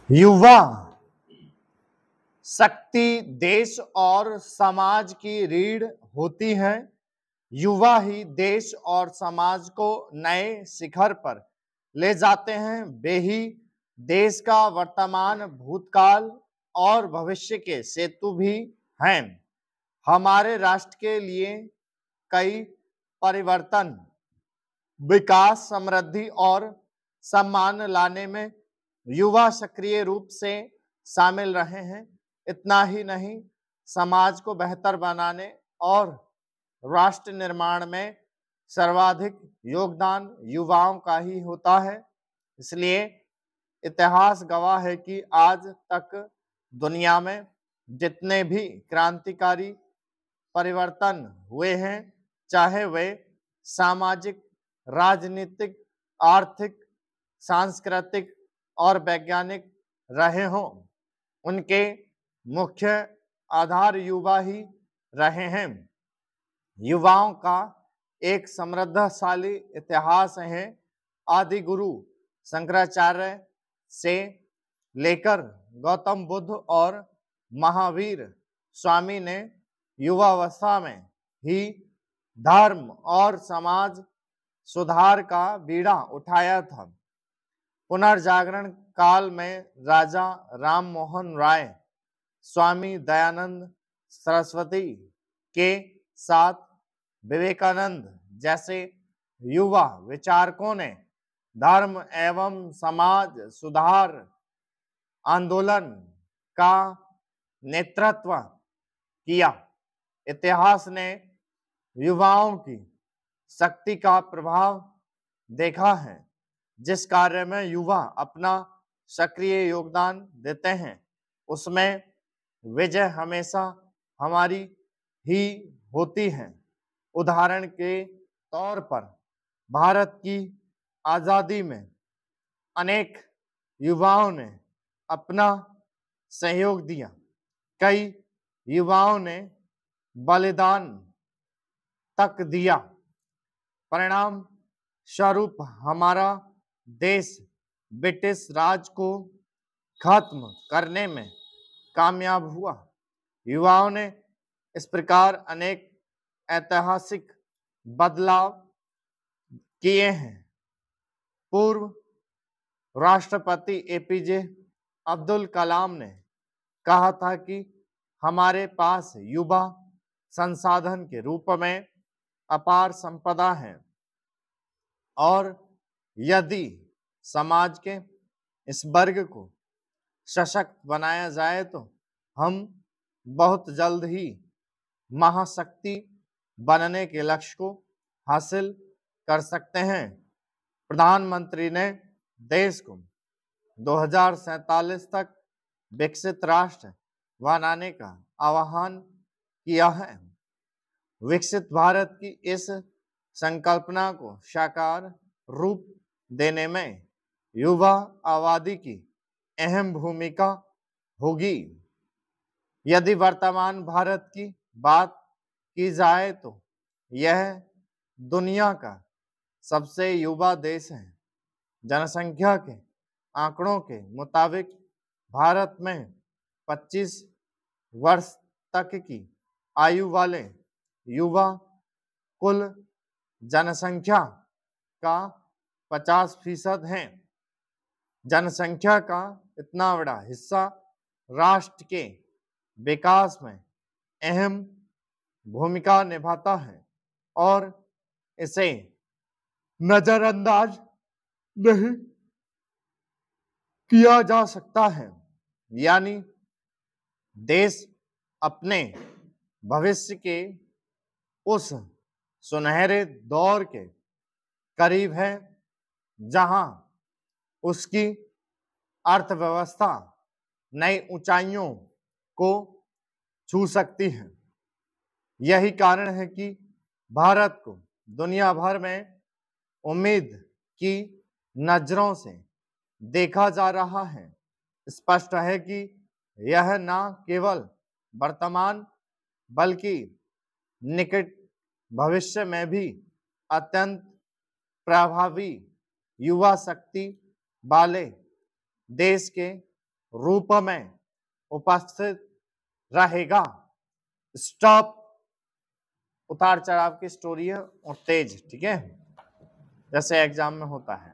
युवा शक्ति देश और समाज की रीढ़ होती है। युवा ही देश और समाज को नए शिखर पर ले जाते हैं। वे ही देश का वर्तमान, भूतकाल और भविष्य के सेतु भी हैं। हमारे राष्ट्र के लिए कई परिवर्तन, विकास, समृद्धि और सम्मान लाने में युवा सक्रिय रूप से शामिल रहे हैं। इतना ही नहीं, समाज को बेहतर बनाने और राष्ट्र निर्माण में सर्वाधिक योगदान युवाओं का ही होता है। इसलिए इतिहास गवाह है कि आज तक दुनिया में जितने भी क्रांतिकारी परिवर्तन हुए हैं, चाहे वे सामाजिक, राजनीतिक, आर्थिक, सांस्कृतिक और वैज्ञानिक रहे हों, उनके मुख्य आधार युवा ही रहे हैं। युवाओं का एक समृद्धशाली इतिहास है। आदि गुरु शंकराचार्य से लेकर गौतम बुद्ध और महावीर स्वामी ने युवावस्था में ही धर्म और समाज सुधार का बीड़ा उठाया था। पुनर्जागरण काल में राजा राम मोहन राय, स्वामी दयानंद सरस्वती के साथ विवेकानंद जैसे युवा विचारकों ने धर्म एवं समाज सुधार आंदोलन का नेतृत्व किया। इतिहास ने युवाओं की शक्ति का प्रभाव देखा है। जिस कार्य में युवा अपना सक्रिय योगदान देते हैं, उसमें विजय हमेशा हमारी ही होती है। उदाहरण के तौर पर भारत की आजादी में अनेक युवाओं ने अपना सहयोग दिया। कई युवाओं ने बलिदान तक दिया। परिणाम स्वरूप हमारा देश ब्रिटिश राज को खत्म करने में कामयाब हुआ। युवाओं ने इस प्रकार अनेक ऐतिहासिक बदलाव किए हैं। पूर्व राष्ट्रपति एपीजे अब्दुल कलाम ने कहा था कि हमारे पास युवा संसाधन के रूप में अपार संपदा है और यदि समाज के इस वर्ग को सशक्त बनाया जाए तो हम बहुत जल्द ही महाशक्ति बनने के लक्ष्य को हासिल कर सकते हैं। प्रधानमंत्री ने देश को 2047 तक विकसित राष्ट्र बनाने का आह्वान किया है। विकसित भारत की इस संकल्पना को साकार रूप देने में युवा आबादी की अहम भूमिका होगी। यदि वर्तमान भारत की बात की जाए तो यह दुनिया का सबसे युवा देश है। जनसंख्या के आंकड़ों के मुताबिक भारत में 25 वर्ष तक की आयु वाले युवा कुल जनसंख्या का 50% हैं। जनसंख्या का इतना बड़ा हिस्सा राष्ट्र के विकास में अहम भूमिका निभाता है और इसे नजरअंदाज नहीं किया जा सकता है। यानी देश अपने भविष्य के उस सुनहरे दौर के करीब है जहां उसकी अर्थव्यवस्था नई ऊंचाइयों को छू सकती है। यही कारण है कि भारत को दुनिया भर में उम्मीद की नजरों से देखा जा रहा है। स्पष्ट है कि यह न केवल वर्तमान बल्कि निकट भविष्य में भी अत्यंत प्रभावी युवा शक्ति वाले देश के रूप में उपस्थित रहेगा। स्टॉप उतार चढ़ाव की स्टोरी है और तेज, ठीक है, जैसे एग्जाम में होता है।